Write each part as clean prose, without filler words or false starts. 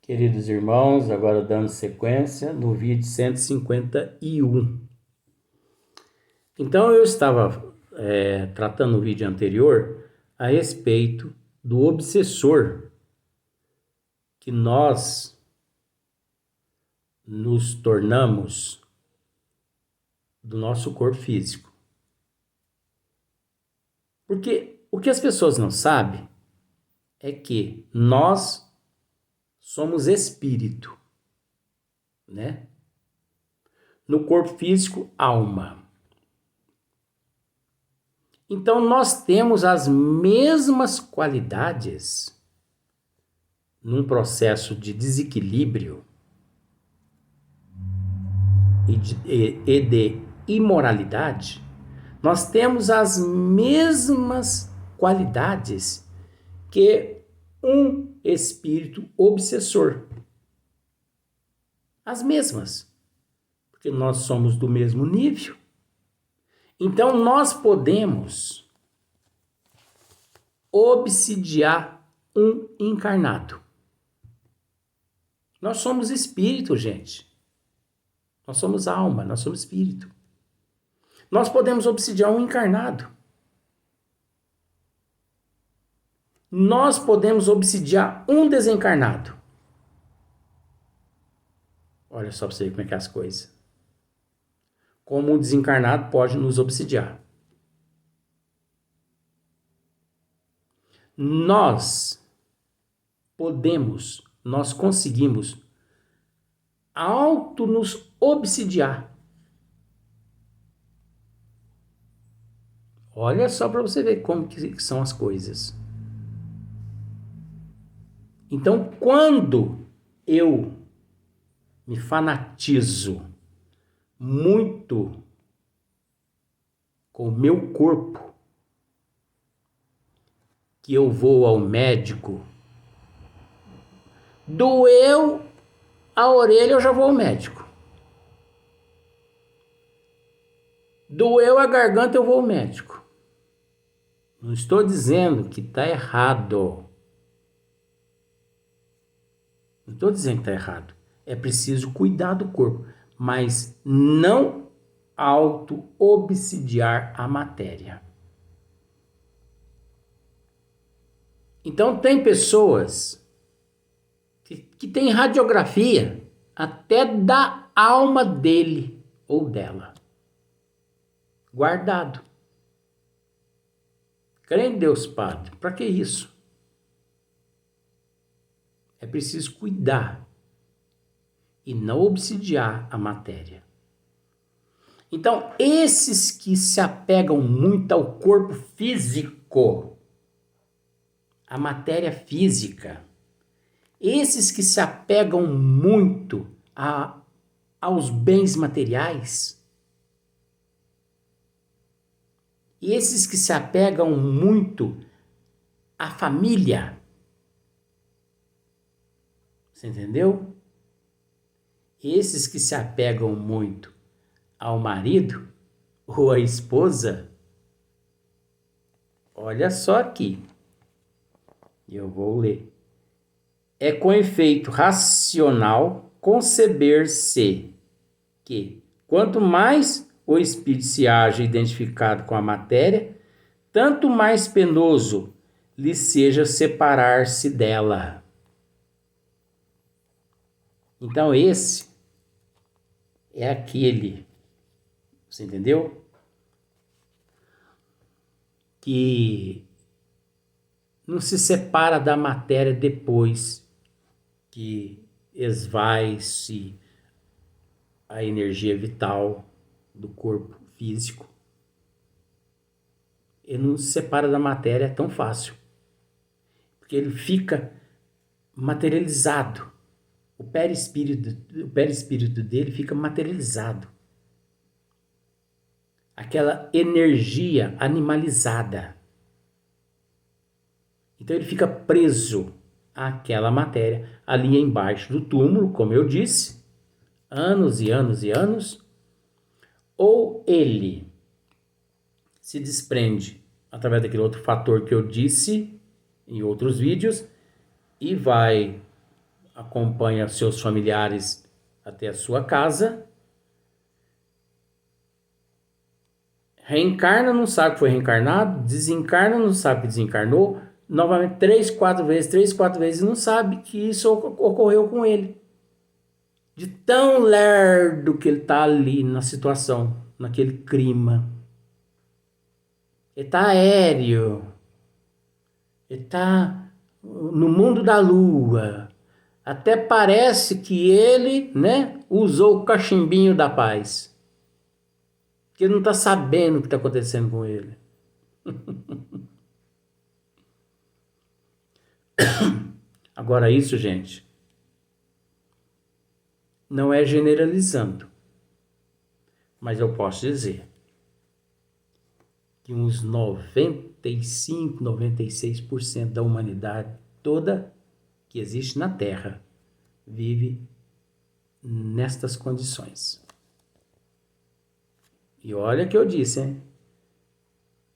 Queridos irmãos, agora dando sequência no vídeo 151. Então eu estava tratando no vídeo anterior a respeito do obsessor que nós nos tornamos do nosso corpo físico. Porque o que as pessoas não sabem é que nós somos espírito, né? No corpo físico, alma. Então nós temos as mesmas qualidades num processo de desequilíbrio e de imoralidade. Nós temos as mesmas qualidades que um espírito obsessor. As mesmas. Porque nós somos do mesmo nível. Então nós podemos obsidiar um encarnado. Nós somos espírito, gente. Nós somos alma, nós somos espírito. Nós podemos obsidiar um encarnado. Nós podemos obsidiar um desencarnado. Olha só para você ver como é que é as coisas. Como um desencarnado pode nos obsidiar. Nós conseguimos nos obsidiar. Olha só para você ver como que são as coisas. Então, quando eu me fanatizo muito com o meu corpo, que eu vou ao médico, doeu a orelha, eu já vou ao médico. Doeu a garganta, eu vou ao médico. Não estou dizendo que está errado. Não estou dizendo que está errado. É preciso cuidar do corpo, mas não auto-obsidiar a matéria. Então tem pessoas que têm radiografia até da alma dele ou dela. Guardado. Crê em Deus, Padre. Para que isso? É preciso cuidar e não obsidiar a matéria. Então, esses que se apegam muito ao corpo físico, à matéria física, esses que se apegam muito aos bens materiais, e esses que se apegam muito à família, você entendeu? Esses que se apegam muito ao marido ou à esposa, olha só aqui, eu vou ler. É com efeito racional conceber-se que, quanto mais o espírito se haja identificado com a matéria, tanto mais penoso lhe seja separar-se dela. Então esse é aquele, você entendeu? Que não se separa da matéria depois que esvai-se a energia vital do corpo físico. Ele não se separa da matéria tão fácil, porque ele fica materializado. O perispírito dele fica materializado. Aquela energia animalizada. Então ele fica preso àquela matéria ali embaixo do túmulo, como eu disse, anos e anos e anos, ou ele se desprende através daquele outro fator que eu disse em outros vídeos e vai acompanha seus familiares até a sua casa, reencarna, não sabe que foi reencarnado, desencarna, não sabe que desencarnou, novamente 3, 4 vezes, e não sabe que isso ocorreu com ele. De tão lerdo que ele está ali na situação, naquele clima. Ele está aéreo. Ele está no mundo da lua. Até parece que ele, né, usou o cachimbinho da paz. Que ele não está sabendo o que está acontecendo com ele. Agora isso, gente, não é generalizando. Mas eu posso dizer que uns 95, 96% da humanidade toda que existe na Terra vive nestas condições. E olha que eu disse, hein?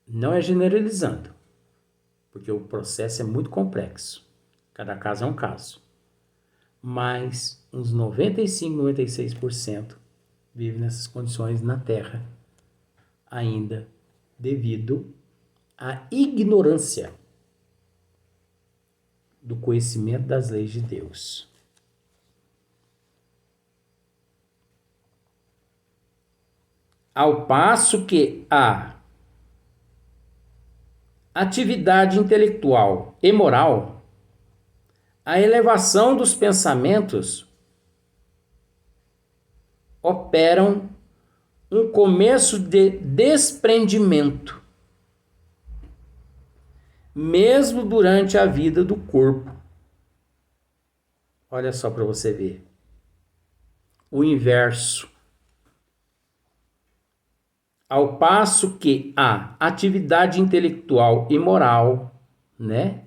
Não é generalizando, porque o processo é muito complexo. Cada caso é um caso. Mas uns 95, 96% vive nessas condições na Terra, ainda devido à ignorância do conhecimento das leis de Deus. Ao passo que a atividade intelectual e moral, a elevação dos pensamentos, operam um começo de desprendimento, mesmo durante a vida do corpo. Olha só para você ver. O inverso. Ao passo que a atividade intelectual e moral, né?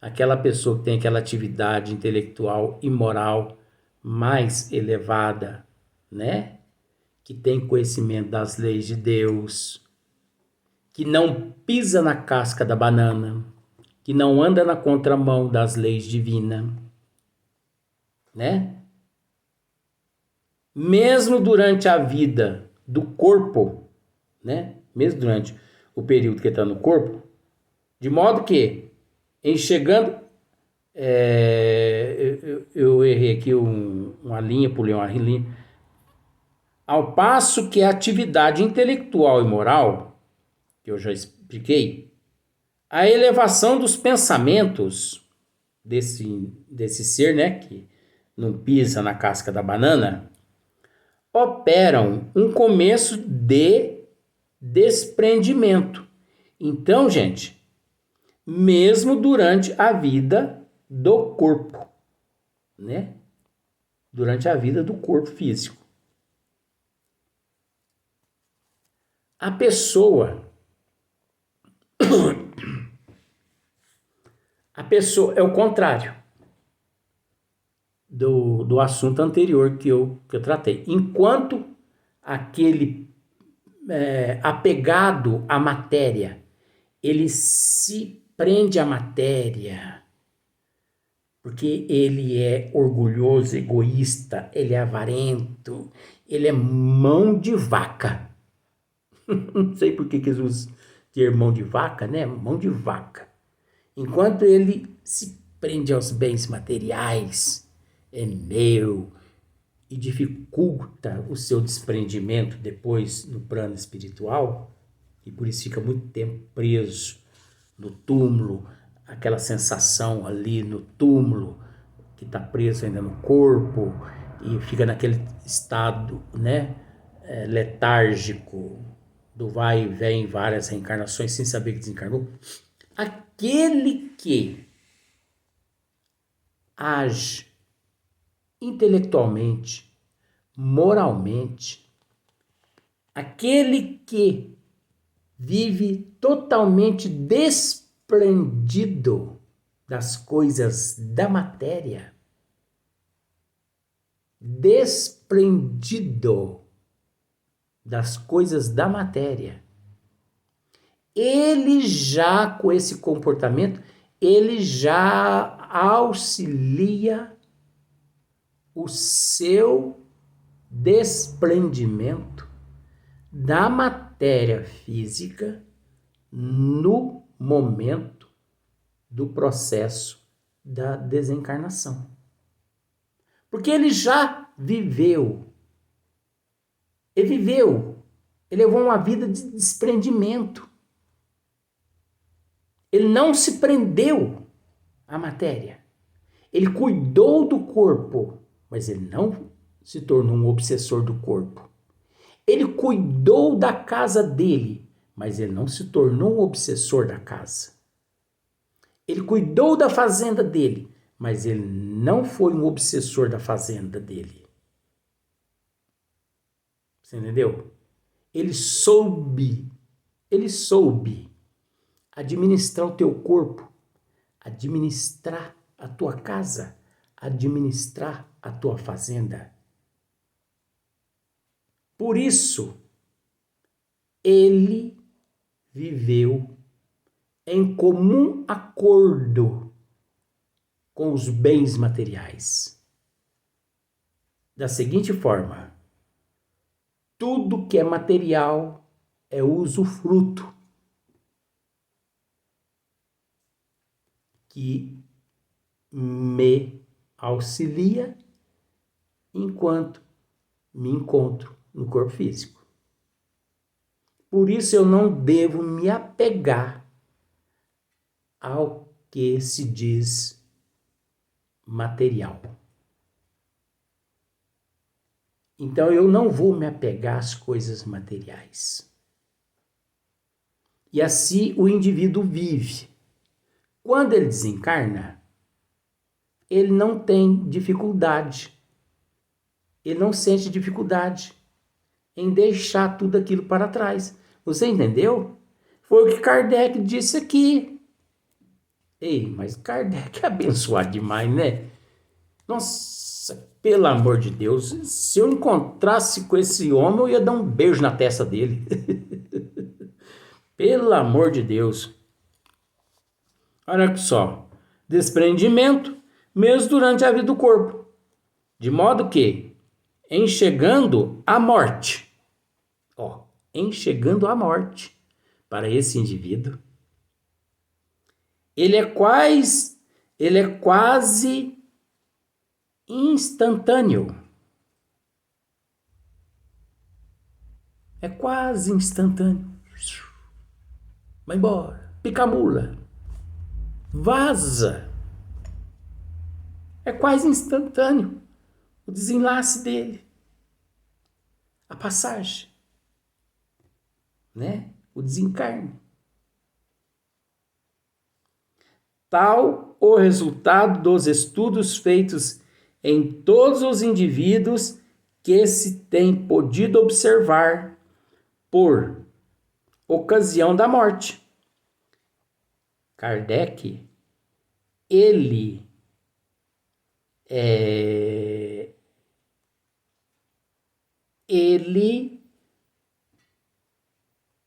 Aquela pessoa que tem aquela atividade intelectual e moral mais elevada, né? Que tem conhecimento das leis de Deus, que não pisa na casca da banana, que não anda na contramão das leis divinas, né? Mesmo durante a vida do corpo, né? Mesmo durante o período que está no corpo, de modo que, em chegando, eu errei aqui uma linha, pulei uma linha. Ao passo que a atividade intelectual e moral, que eu já expliquei, a elevação dos pensamentos desse ser, né, que não pisa na casca da banana, operam um começo de desprendimento. Então, gente, mesmo durante a vida do corpo, né? Durante a vida do corpo físico. A pessoa é o contrário do assunto anterior que eu tratei. Enquanto aquele apegado à matéria, ele se prende à matéria, porque ele é orgulhoso, egoísta, ele é avarento, ele é mão de vaca. Não sei por que Jesus ter mão de vaca, né? Mão de vaca. Enquanto ele se prende aos bens materiais, é meu, e dificulta o seu desprendimento depois no plano espiritual, e por isso fica muito tempo preso no túmulo, aquela sensação ali no túmulo, que está preso ainda no corpo, e fica naquele estado, né, letárgico, do vai e vem, várias reencarnações, sem saber que desencarnou. Aquele que age intelectualmente, moralmente, aquele que vive totalmente desprendido das coisas da matéria, desprendido das coisas da matéria, ele já, com esse comportamento, ele já auxilia o seu desprendimento da matéria física no momento do processo da desencarnação. Porque ele já viveu. Ele levou uma vida de desprendimento. Ele não se prendeu à matéria. Ele cuidou do corpo, mas ele não se tornou um obsessor do corpo. Ele cuidou da casa dele, mas ele não se tornou um obsessor da casa. Ele cuidou da fazenda dele, mas ele não foi um obsessor da fazenda dele. Você entendeu? Ele soube administrar o teu corpo, administrar a tua casa, administrar a tua fazenda. Por isso, ele viveu em comum acordo com os bens materiais. Da seguinte forma: tudo que é material é usufruto, que me auxilia enquanto me encontro no corpo físico. Por isso eu não devo me apegar ao que se diz material. Então eu não vou me apegar às coisas materiais. E assim o indivíduo vive. Quando ele desencarna, ele não tem dificuldade. Ele não sente dificuldade em deixar tudo aquilo para trás. Você entendeu? Foi o que Kardec disse aqui. Ei, mas Kardec é abençoado demais, né? Nossa, pelo amor de Deus, se eu encontrasse com esse homem, eu ia dar um beijo na testa dele. Pelo amor de Deus. Olha só, desprendimento, mesmo durante a vida do corpo. De modo que, em chegando à morte, para esse indivíduo, ele é quase instantâneo. É quase instantâneo. Vai embora, pica a mula, vaza. É quase instantâneo o desenlace dele, a passagem, né? O desencarne. Tal o resultado dos estudos feitos em todos os indivíduos que se tem podido observar por ocasião da morte. Kardec, ele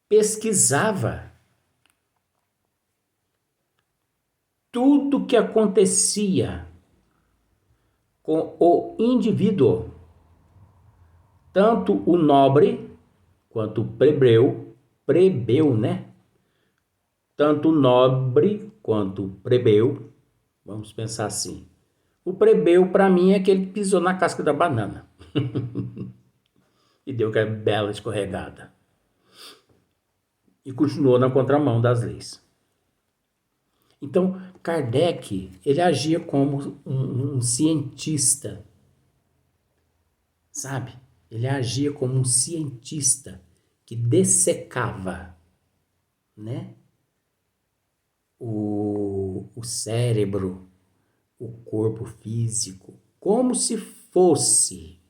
pesquisava tudo que acontecia com o indivíduo, tanto o nobre quanto o plebeu, né? Tanto o nobre quanto o plebeu, vamos pensar assim. O plebeu, para mim, é aquele que pisou na casca da banana e deu aquela bela escorregada e continuou na contramão das leis. Então, Kardec, ele agia como um cientista, sabe? Ele agia como um cientista que dessecava, né? O cérebro, o corpo físico, como se fosse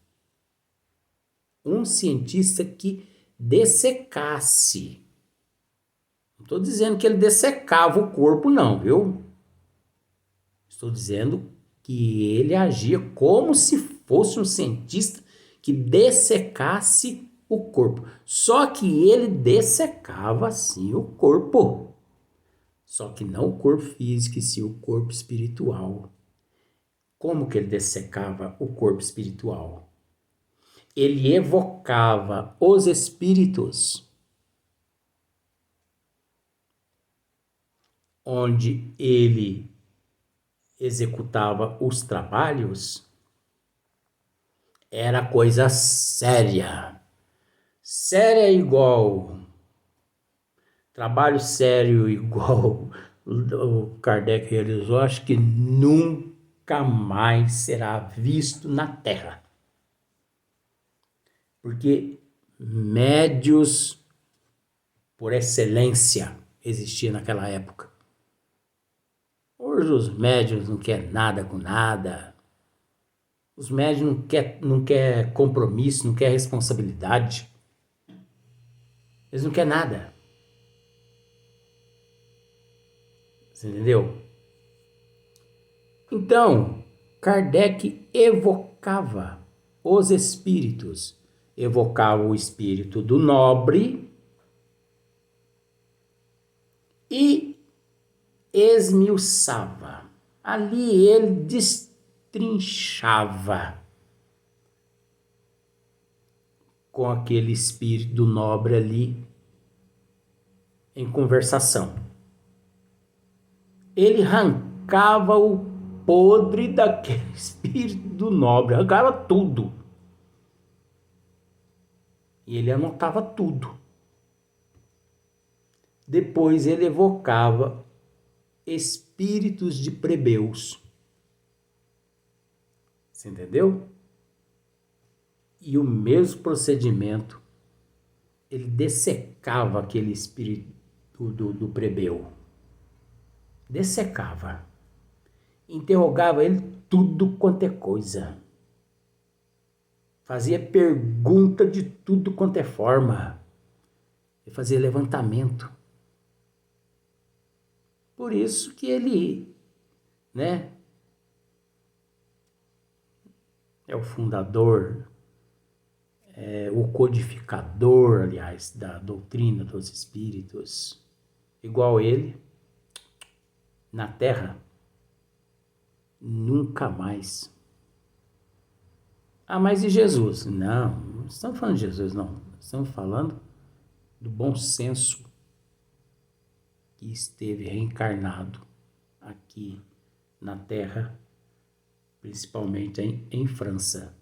um cientista que dessecasse. Não estou dizendo que ele dessecava o corpo, não, viu? Estou dizendo que ele agia como se fosse um cientista que dessecasse o corpo. Só que ele dessecava, sim, o corpo. Só que não o corpo físico, e sim o corpo espiritual. Como que ele dessecava o corpo espiritual? Ele evocava os espíritos, onde ele executava os trabalhos, era coisa séria. Séria igual, trabalho sério igual o Kardec realizou, acho que nunca mais será visto na Terra. Porque médios por excelência existia naquela época. Hoje os médios não querem nada com nada. Os médios não quer compromisso, não quer responsabilidade. Eles não querem nada. Você entendeu? Então, Kardec evocava os espíritos. Evocava o espírito do nobre e esmiuçava. Ali ele destrinchava com aquele espírito nobre ali em conversação. Ele arrancava o podre daquele espírito nobre, arrancava tudo. E ele anotava tudo. Depois ele evocava espíritos de plebeus. Você entendeu? E o mesmo procedimento, ele dessecava aquele espírito do plebeu. Dessecava. Interrogava ele tudo quanto é coisa. Fazia pergunta de tudo quanto é forma. Ele fazia levantamento. Por isso que ele, né, é o fundador, o codificador, aliás, da doutrina dos espíritos. Igual ele, na Terra, nunca mais. Ah, mas e Jesus? Não estamos falando de Jesus, não. Estamos falando do bom senso que esteve reencarnado aqui na Terra, principalmente em França.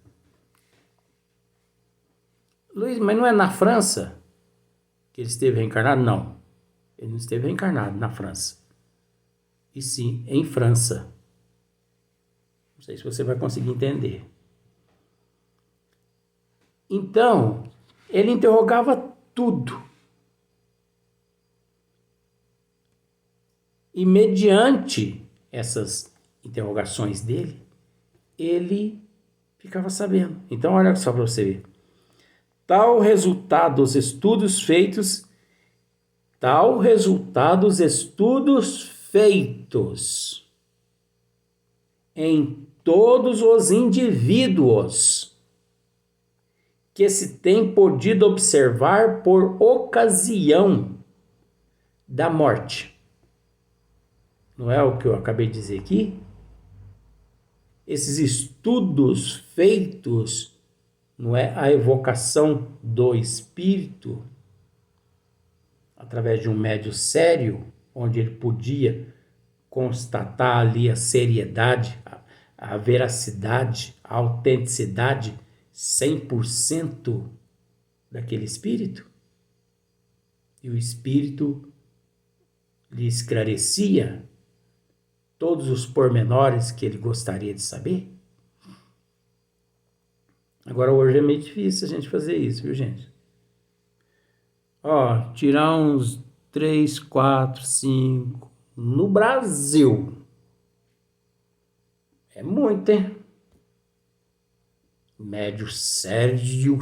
Luiz, mas não é na França que ele esteve reencarnado? Não, ele não esteve reencarnado na França, e sim em França. Não sei se você vai conseguir entender. Então, ele interrogava tudo. E mediante essas interrogações dele, ele ficava sabendo. Então, olha só para você ver. Tal resultado dos estudos feitos em todos os indivíduos que se tem podido observar por ocasião da morte. Não é o que eu acabei de dizer aqui? Esses estudos feitos, não é a evocação do espírito através de um médium sério, onde ele podia constatar ali a seriedade, a veracidade, a autenticidade 100% daquele espírito, e o espírito lhe esclarecia todos os pormenores que ele gostaria de saber. Agora hoje é meio difícil a gente fazer isso, viu, gente? Ó, tirar uns 3, 4, 5 no Brasil. É muito, hein? Médio sério,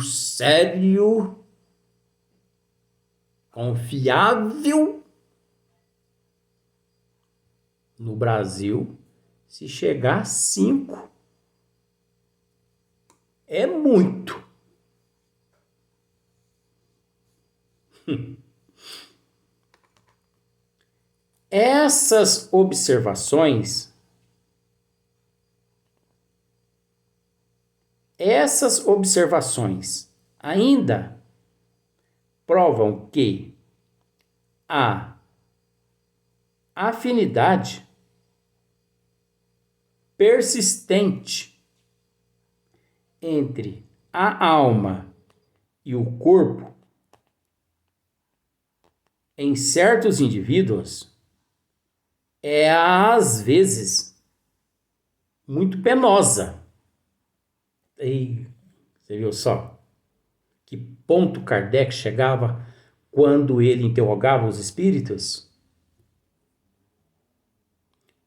confiável. No Brasil, se chegar a 5, é muito. Essas observações Essas observações ainda provam que a afinidade persistente entre a alma e o corpo em certos indivíduos é às vezes muito penosa. E você viu só que ponto Kardec chegava quando ele interrogava os espíritos?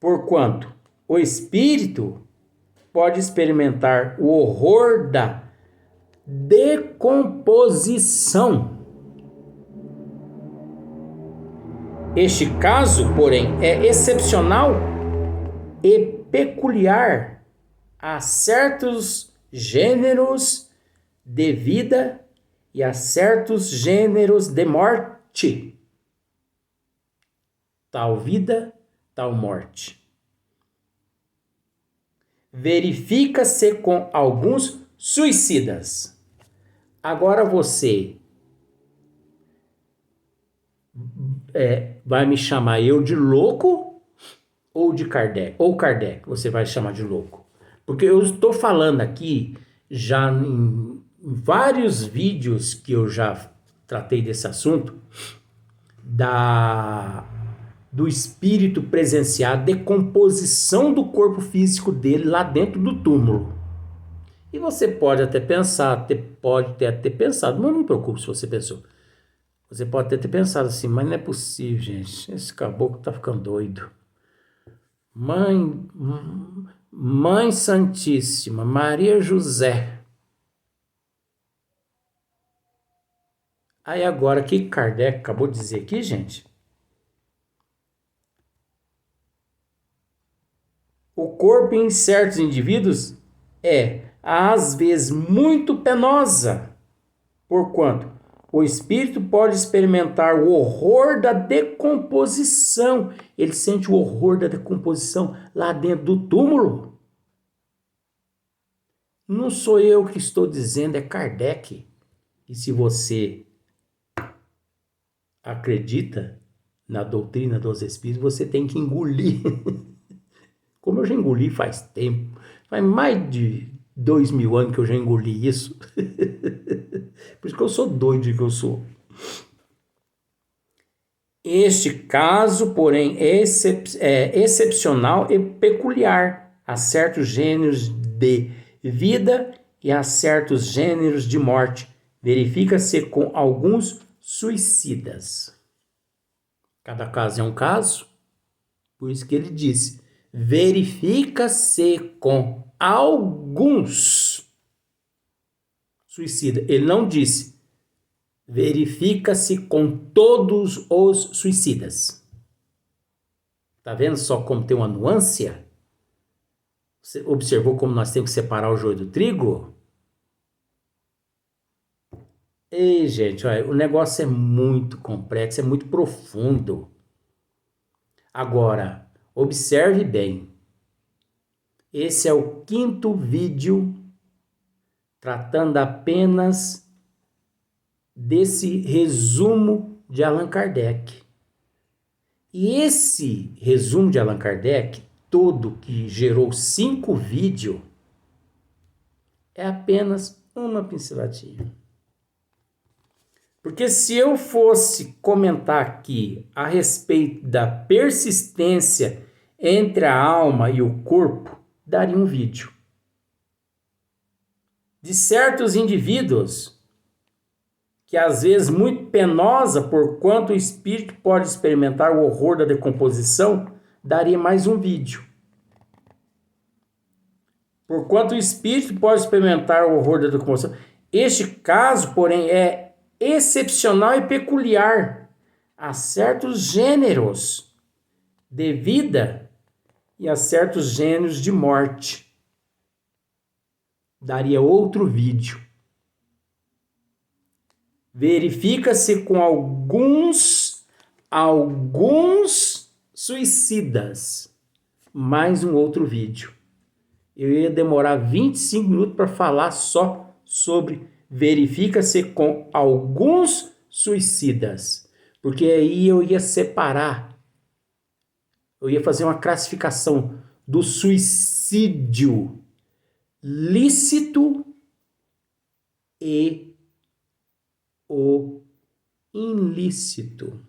Porquanto o espírito pode experimentar o horror da decomposição. Este caso, porém, é excepcional e peculiar a certos gêneros de vida e a certos gêneros de morte. Tal vida, tal morte. Verifica-se com alguns suicidas. Agora você vai me chamar eu de louco ou de Kardec? Ou Kardec você vai chamar de louco. Porque eu estou falando aqui já em vários vídeos que eu já tratei desse assunto, do espírito presenciar a decomposição do corpo físico dele lá dentro do túmulo. E você pode até pensar, pode ter até pensado, mas não me preocupe se você pensou. Você pode até ter pensado assim, mas não é possível, gente. Esse caboclo tá ficando doido. Mãe Santíssima, Maria José. Aí agora, o que Kardec acabou de dizer aqui, gente? O corpo em certos indivíduos é, às vezes, muito penosa, porquanto o espírito pode experimentar o horror da decomposição. Ele sente o horror da decomposição lá dentro do túmulo. Não sou eu que estou dizendo, é Kardec. E se você acredita na doutrina dos espíritos, você tem que engolir. Como eu já engoli faz tempo, faz mais de 2000 anos que eu já engoli isso. Por isso que eu sou doido que eu sou. Este caso, porém, é excepcional e peculiar a certos gêneros de vida e a certos gêneros de morte. Verifica-se com alguns suicidas. Cada caso é um caso, por isso que ele disse, verifica-se com alguns suicidas. Ele não disse, verifica-se com todos os suicidas. Tá vendo só como tem uma nuance? Você observou como nós temos que separar o joio do trigo? Ei, gente, olha, o negócio é muito complexo, é muito profundo. Agora, observe bem. Esse é o 5º vídeo tratando apenas desse resumo de Allan Kardec. E esse resumo de Allan Kardec, todo que gerou 5 vídeos, é apenas uma pinceladinha. Porque se eu fosse comentar aqui a respeito da persistência entre a alma e o corpo, daria um vídeo. De certos indivíduos, que às vezes muito penosa por quanto o espírito pode experimentar o horror da decomposição, daria mais um vídeo. Por quanto o espírito pode experimentar o horror da decomposição. Este caso, porém, é excepcional e peculiar a certos gêneros de vida e a certos gêneros de morte. Daria outro vídeo. Verifica-se com alguns suicidas. Mais um outro vídeo. eu ia demorar 25 minutos para falar só sobre verifica-se com alguns suicidas. Porque aí eu ia separar, eu ia fazer uma classificação do suicídio lícito e o ilícito.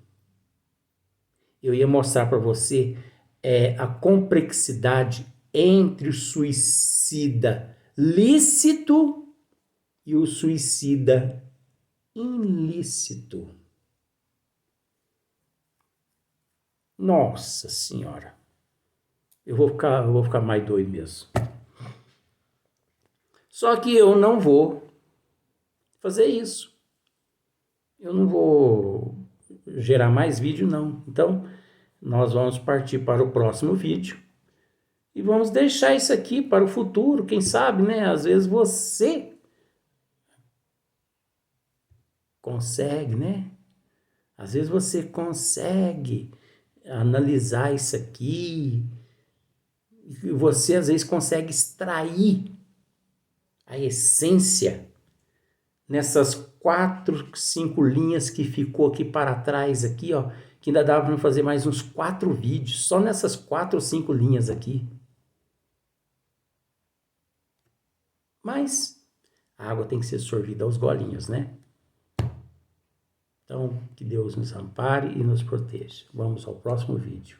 Eu ia mostrar para você a complexidade entre o suicida lícito e o suicida ilícito. Nossa Senhora, eu vou ficar mais doido mesmo. Só que eu não vou fazer isso. Eu não vou gerar mais vídeo, não. Então, nós vamos partir para o próximo vídeo. E vamos deixar isso aqui para o futuro. Quem sabe, né? Às vezes você consegue, né? Às vezes você consegue analisar isso aqui. E você, às vezes, consegue extrair a essência nessas 4, 5 linhas que ficou aqui para trás, aqui, ó, que ainda dava para fazer mais uns 4 vídeos, só nessas 4 ou 5 linhas aqui. Mas a água tem que ser sorvida aos golinhos, né? Então, que Deus nos ampare e nos proteja. Vamos ao próximo vídeo.